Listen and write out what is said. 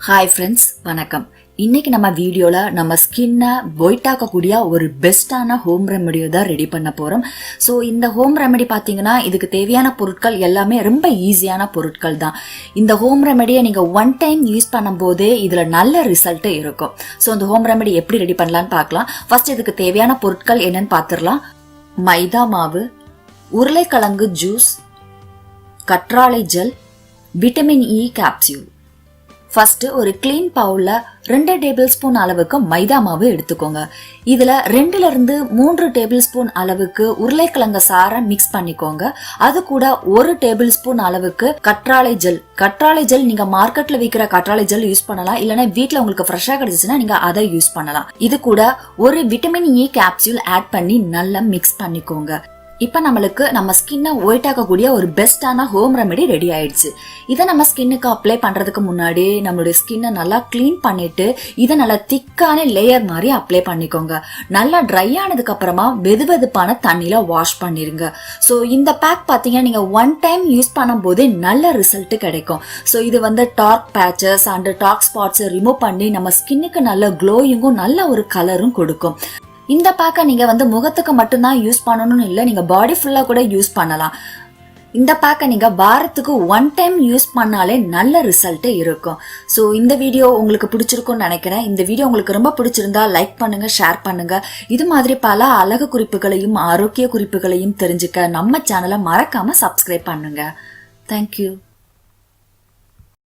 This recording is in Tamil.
ஹாய் ஃப்ரெண்ட்ஸ், வணக்கம். இன்னைக்கு நம்ம வீடியோல நம்ம ஸ்கின்னை ஒயிட் ஆக்கக்கூடிய ஒரு பெஸ்டான ஹோம் ரெமெடியை தான் ரெடி பண்ண போறோம். ஸோ இந்த ஹோம் ரெமெடி பார்த்தீங்கன்னா இதுக்கு தேவையான பொருட்கள் எல்லாமே ரொம்ப ஈஸியான பொருட்கள் தான். இந்த ஹோம் ரெமெடியை நீங்க ஒன் டைம் யூஸ் பண்ணும்போதே இதுல நல்ல ரிசல்ட் இருக்கும். ஸோ இந்த ஹோம் ரெமெடி எப்படி ரெடி பண்ணலான்னு பார்க்கலாம். ஃபர்ஸ்ட் இதுக்கு தேவையான பொருட்கள் என்னன்னு பார்த்துடலாம். மைதா மாவு, உருளைக்கிழங்கு ஜூஸ், கற்றாழை gel, vitamin E capsule. First ஒரு கிளீன் பவுல்ல 2 டேபிள் ஸ்பூன் அளவுக்கு மைதா மாவு எடுத்துக்கோங்க. இதுல 2 இருந்து 3 டேபிள் ஸ்பூன் அளவுக்கு உருளைக்கிழங்கு சாறை மிக்ஸ் பண்ணிக்கோங்க. அது கூட 1 டேபிள் ஸ்பூன் அளவுக்கு கற்றாழை ஜெல் நீங்க மார்க்கெட்ல விற்கிற கற்றாழை ஜெல் யூஸ் பண்ணலாம், இல்லைன்னா வீட்டுல உங்களுக்கு ஃப்ரெஷ்ஷா கிடைச்சிச்சுன்னா நீங்க அதை யூஸ் பண்ணலாம். இது கூட ஒரு விட்டமின் இ கேப்சூல் ஆட் பண்ணி நல்லா மிக்ஸ் பண்ணிக்கோங்க. இப்ப நம்மளுக்கு நம்ம ஸ்கின்னை ஒயிட் ஆக்கக்கூடிய ஒரு பெஸ்டான ஹோம் ரெமெடி ரெடி ஆயிடுச்சு. இதை நம்ம ஸ்கின்னுக்கு அப்ளை பண்றதுக்கு முன்னாடி நம்மளுடைய ஸ்கின்னை நல்லா கிளீன் பண்ணிட்டு இதை நல்லா திக்கான லேயர் மாதிரி அப்ளை பண்ணிக்கோங்க. நல்லா ட்ரை ஆனதுக்கு அப்புறமா வெதுவெதுப்பான தண்ணியில வாஷ் பண்ணிருங்க. ஸோ இந்த பேக் பாத்தீங்கன்னா நீங்க ஒன் டைம் யூஸ் பண்ணும் போதே நல்ல ரிசல்ட் கிடைக்கும். ஸோ இது dark patches and dark spots remove பண்ணி நம்ம ஸ்கின்னுக்கு நல்ல க்ளோயிங்கும் நல்ல ஒரு கலரும் கொடுக்கும். இந்த பேக்கை நீங்க முகத்துக்கு மட்டும்தான் யூஸ் பண்ணணும்னு இல்லை, நீங்க பாடி ஃபுல்லா கூட யூஸ் பண்ணலாம். இந்த பேக்கை நீங்க வாரத்துக்கு ஒன் டைம் யூஸ் பண்ணாலே நல்ல ரிசல்ட் இருக்கும். ஸோ இந்த வீடியோ உங்களுக்கு பிடிச்சிருக்கும்னு நினைக்கிறேன். இந்த வீடியோ உங்களுக்கு ரொம்ப பிடிச்சிருந்தா லைக் பண்ணுங்க, ஷேர் பண்ணுங்க. இது மாதிரி பல அழகு குறிப்புகளையும் ஆரோக்கிய குறிப்புகளையும் தெரிஞ்சுக்க நம்ம சேனலை மறக்காம சப்ஸ்கிரைப் பண்ணுங்க. தேங்க்யூ.